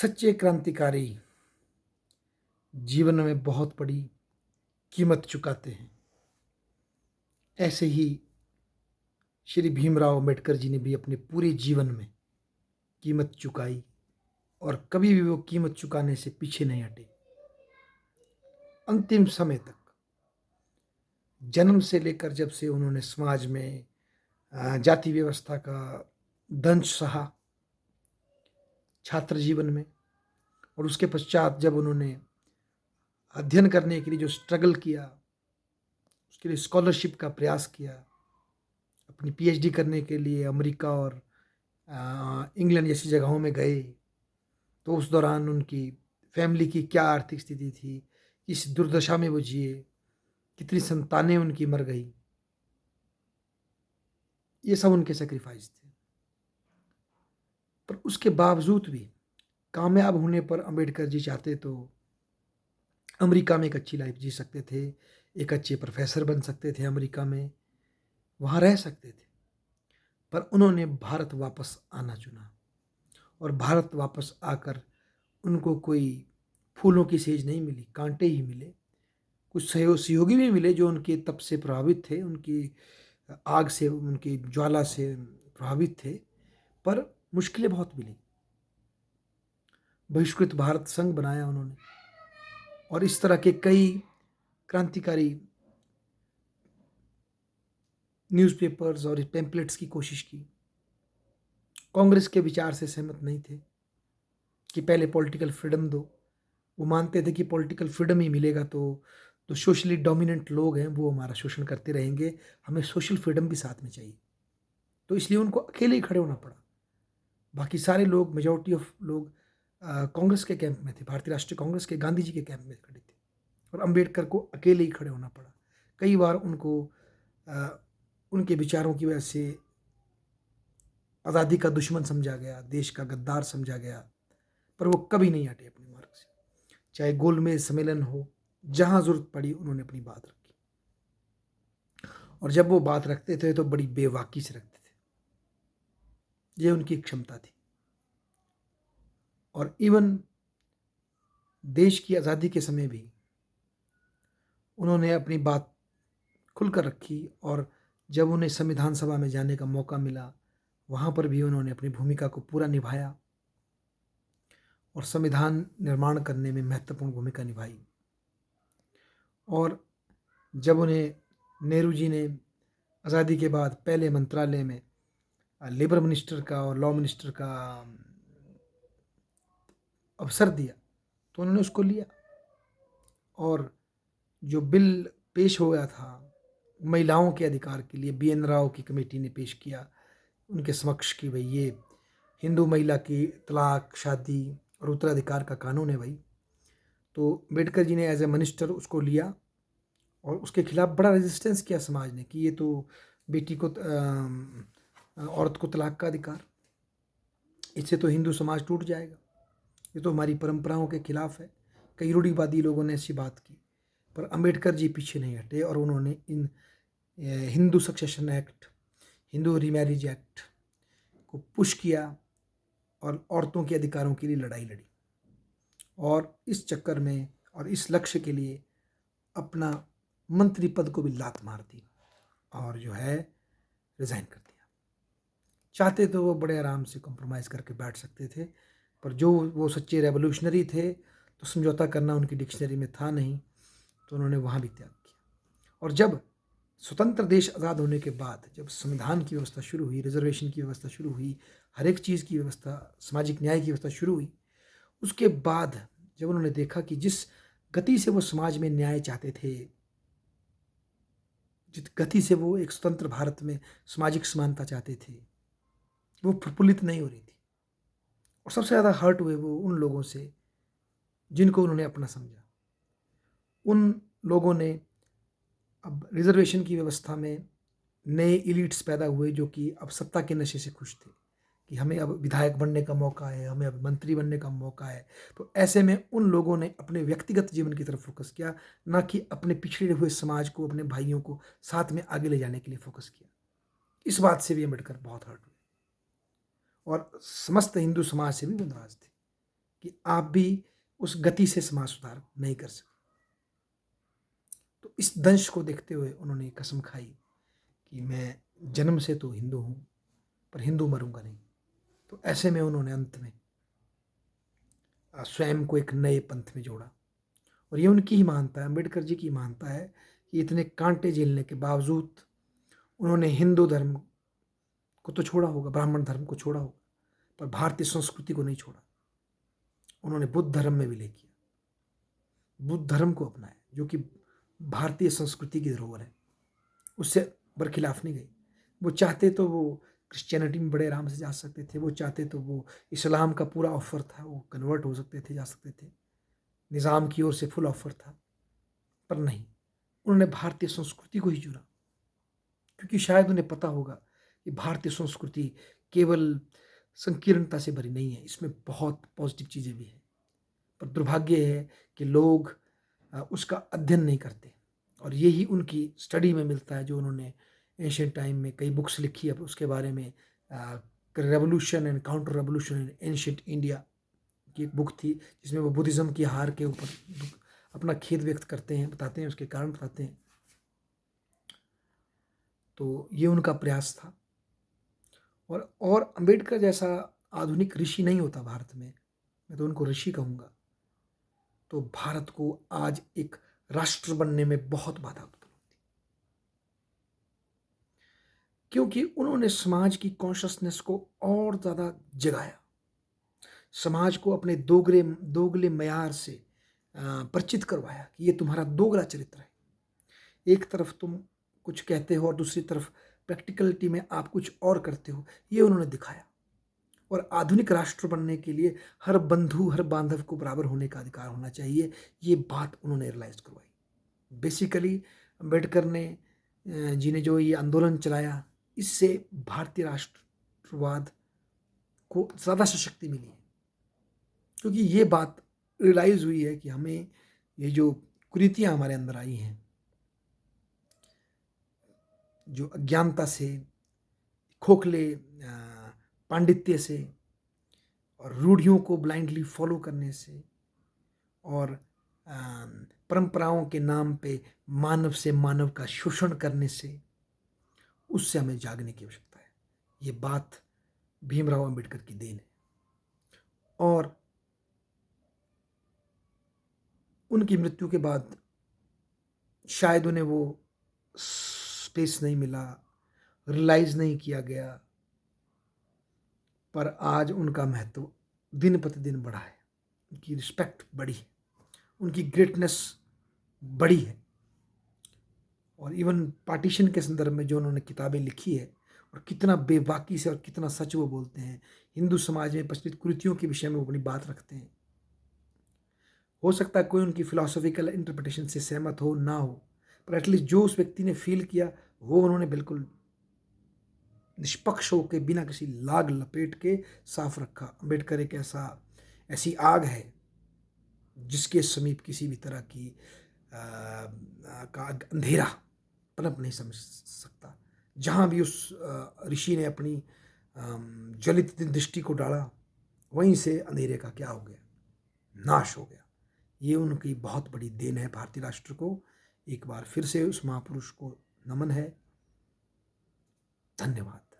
सच्चे क्रांतिकारी जीवन में बहुत बड़ी कीमत चुकाते हैं। ऐसे ही श्री भीमराव अम्बेडकर जी ने भी अपने पूरे जीवन में कीमत चुकाई और कभी भी वो कीमत चुकाने से पीछे नहीं हटे। अंतिम समय तक, जन्म से लेकर जब से उन्होंने समाज में जाति व्यवस्था का दंश सहा छात्र जीवन में, और उसके पश्चात जब उन्होंने अध्ययन करने के लिए जो स्ट्रगल किया, उसके लिए स्कॉलरशिप का प्रयास किया, अपनी पीएचडी करने के लिए अमेरिका और इंग्लैंड जैसी जगहों में गए, तो उस दौरान उनकी फैमिली की क्या आर्थिक स्थिति थी, किस दुर्दशा में वो जिए, कितनी संतानें उनकी मर गई, ये सब उनके सेक्रीफाइस थे। पर उसके बावजूद भी कामयाब होने पर अम्बेडकर जी चाहते तो अमेरिका में एक अच्छी लाइफ जी सकते थे, एक अच्छे प्रोफेसर बन सकते थे अमेरिका में, वहाँ रह सकते थे। पर उन्होंने भारत वापस आना चुना और भारत वापस आकर उनको कोई फूलों की सेज नहीं मिली, कांटे ही मिले। कुछ सहयोगी भी मिले जो उनके तप से प्रभावित थे, उनकी आग से, उनकी ज्वाला से प्रभावित थे, पर मुश्किलें बहुत मिली। बहिष्कृत भारत संघ बनाया उन्होंने और इस तरह के कई क्रांतिकारी न्यूज़पेपर्स और पैम्पलेट्स की कोशिश की। कांग्रेस के विचार से सहमत नहीं थे कि पहले पॉलिटिकल फ्रीडम दो। वो मानते थे कि पॉलिटिकल फ्रीडम ही मिलेगा तो सोशली डोमिनेंट लोग हैं वो हमारा शोषण करते रहेंगे, हमें सोशल फ्रीडम भी साथ में चाहिए। तो इसलिए उनको अकेले ही खड़े होना पड़ा। बाकी सारे लोग, मेजॉरिटी ऑफ लोग कांग्रेस के कैंप में थे, भारतीय राष्ट्रीय कांग्रेस के, गांधी जी के कैंप में खड़े थे, और अंबेडकर को अकेले ही खड़े होना पड़ा। कई बार उनको उनके विचारों की वजह से आज़ादी का दुश्मन समझा गया, देश का गद्दार समझा गया, पर वो कभी नहीं हटे अपने मार्ग से। चाहे गोलमेज सम्मेलन हो, जहां जरूरत पड़ी उन्होंने अपनी बात रखी, और जब वो बात रखते थे तो बड़ी बेवाकी से रखते थे। ये उनकी क्षमता थी। और इवन देश की आज़ादी के समय भी उन्होंने अपनी बात खुलकर रखी, और जब उन्हें संविधान सभा में जाने का मौका मिला, वहाँ पर भी उन्होंने अपनी भूमिका को पूरा निभाया और संविधान निर्माण करने में महत्वपूर्ण भूमिका निभाई। और जब उन्हें नेहरू जी ने आज़ादी के बाद पहले मंत्रालय में लेबर मिनिस्टर का और लॉ मिनिस्टर का अवसर दिया, तो उन्होंने उसको लिया, और जो बिल पेश हो गया था महिलाओं के अधिकार के लिए, BN राव की कमेटी ने पेश किया उनके समक्ष कि भाई ये हिंदू महिला की तलाक, शादी और उत्तराधिकार का कानून है भाई। तो अम्बेडकर जी ने एज ए मिनिस्टर उसको लिया और उसके खिलाफ बड़ा रेजिस्टेंस किया समाज ने कि ये तो बेटी को, औरत को तलाक का अधिकार, इससे तो हिंदू समाज टूट जाएगा, ये तो हमारी परंपराओं के खिलाफ है। कई रूढ़िवादी लोगों ने ऐसी बात की, पर अंबेडकर जी पीछे नहीं हटे और उन्होंने इन Hindu succession act, Hindu remarriage act को पुश किया और औरतों के अधिकारों के लिए लड़ाई लड़ी, और इस चक्कर में और इस लक्ष्य के लिए अपना मंत्री पद को भी लात मार दी और जो है रिजाइन कर दिया। चाहते तो वो बड़े आराम से कॉम्प्रोमाइज़ करके बैठ सकते थे, पर जो वो सच्चे रेवोल्यूशनरी थे तो समझौता करना उनकी डिक्शनरी में था नहीं, तो उन्होंने वहाँ भी त्याग किया। और जब स्वतंत्र देश आज़ाद होने के बाद, जब संविधान की व्यवस्था शुरू हुई, रिजर्वेशन की व्यवस्था शुरू हुई, हर एक चीज़ की व्यवस्था, सामाजिक न्याय की व्यवस्था शुरू हुई, उसके बाद जब उन्होंने देखा कि जिस गति से वो समाज में न्याय चाहते थे, जिस गति से वो एक स्वतंत्र भारत में सामाजिक समानता चाहते थे, वो प्रफुल्लित नहीं हो रही थी। और सबसे ज़्यादा हर्ट हुए वो उन लोगों से जिनको उन्होंने अपना समझा। उन लोगों ने, अब रिजर्वेशन की व्यवस्था में नए इलीट्स पैदा हुए जो कि अब सत्ता के नशे से खुश थे कि हमें अब विधायक बनने का मौका है, हमें अब मंत्री बनने का मौका है। तो ऐसे में उन लोगों ने अपने व्यक्तिगत जीवन की तरफ फोकस किया, ना कि अपने पिछड़े हुए समाज को, अपने भाइयों को साथ में आगे ले जाने के लिए फोकस किया। इस बात से भी अम्बेडकर बहुत हर्ट हुए और समस्त हिंदू समाज से भी नाराज थे कि आप भी उस गति से समाज सुधार नहीं कर सकते। तो इस दंश को देखते हुए उन्होंने कसम खाई कि मैं जन्म से तो हिंदू हूँ, पर हिंदू मरूंगा नहीं। तो ऐसे में उन्होंने अंत में स्वयं को एक नए पंथ में जोड़ा। और ये उनकी ही महानता है, अम्बेडकर जी की महानता है कि इतने कांटे झेलने के बावजूद उन्होंने हिंदू धर्म को तो छोड़ा होगा, ब्राह्मण धर्म को छोड़ा होगा, पर भारतीय संस्कृति को नहीं छोड़ा। उन्होंने बुद्ध धर्म में विलय किया, बुद्ध धर्म को अपनाया, जो कि भारतीय संस्कृति की धरोहर है, उससे बरखिलाफ नहीं गई। वो चाहते तो वो क्रिश्चियनिटी में बड़े आराम से जा सकते थे, वो चाहते तो वो इस्लाम का पूरा ऑफर था, वो कन्वर्ट हो सकते थे, जा सकते थे, निज़ाम की ओर से फुल ऑफर था, पर नहीं, उन्होंने भारतीय संस्कृति को ही चुना, क्योंकि शायद उन्हें पता होगा कि भारतीय संस्कृति केवल संकीर्णता से भरी नहीं है, इसमें बहुत पॉजिटिव चीज़ें भी हैं। पर दुर्भाग्य है कि लोग उसका अध्ययन नहीं करते, और यही उनकी स्टडी में मिलता है, जो उन्होंने एंशिएंट टाइम में कई बुक्स लिखी है उसके बारे में। Revolution and counter revolution in ancient India की एक बुक थी, जिसमें वो बुद्धिज़्म की हार के ऊपर अपना खेद व्यक्त करते हैं, बताते हैं, उसके कारण बताते हैं। तो ये उनका प्रयास था। और अम्बेडकर जैसा आधुनिक ऋषि नहीं होता भारत में, मैं तो उनको ऋषि कहूँगा, तो भारत को आज एक राष्ट्र बनने में बहुत बाधा उत्पन्न होती, क्योंकि उन्होंने समाज की कॉन्शसनेस को और ज़्यादा जगाया, समाज को अपने दोगले मयार से परिचित करवाया कि ये तुम्हारा दोगला चरित्र है। एक तरफ तुम कुछ कहते हो और दूसरी तरफ प्रैक्टिकलिटी में आप कुछ और करते हो, ये उन्होंने दिखाया। और आधुनिक राष्ट्र बनने के लिए हर बंधु, हर बांधव को बराबर होने का अधिकार होना चाहिए, ये बात उन्होंने रियलाइज करवाई। बेसिकली अम्बेडकर ने जी ने जो ये आंदोलन चलाया, इससे भारतीय राष्ट्रवाद को ज़्यादा सशक्ति मिली है, क्योंकि ये बात रियलाइज हुई है कि हमें ये जो कुरीतियाँ हमारे अंदर आई हैं, जो अज्ञानता से, खोखले पांडित्य से और रूढ़ियों को ब्लाइंडली फॉलो करने से और परंपराओं के नाम पे मानव से मानव का शोषण करने से, उससे हमें जागने की आवश्यकता है। ये बात भीमराव अंबेडकर की देन है, और उनकी मृत्यु के बाद शायद उन्हें वो स्पेस नहीं मिला, रियलाइज नहीं किया गया, पर आज उनका महत्व दिन प्रतिदिन बढ़ा है, उनकी रिस्पेक्ट बढ़ी है, उनकी ग्रेटनेस बढ़ी है। और इवन पार्टीशन के संदर्भ में जो उन्होंने किताबें लिखी है, और कितना बेबाकी से और कितना सच वो बोलते हैं, हिंदू समाज में प्रचलित कुरीतियों के विषय में वो अपनी बात रखते हैं। हो सकता है कोई उनकी फिलोसॉफिकल इंटरप्रिटेशन से सहमत हो ना हो, पर एटलीस्ट जो उस व्यक्ति ने फील किया वो उन्होंने बिल्कुल निष्पक्ष होकर, बिना किसी लाग लपेट के साफ रखा। अम्बेडकर एक ऐसी आग है जिसके समीप किसी भी तरह की का अंधेरा पनप नहीं समझ सकता। जहाँ भी उस ऋषि ने अपनी ज्वलित दृष्टि को डाला, वहीं से अंधेरे का क्या हो गया, नाश हो गया। ये उनकी बहुत बड़ी देन है भारतीय राष्ट्र को। एक बार फिर से उस महापुरुष को नमन है। धन्यवाद।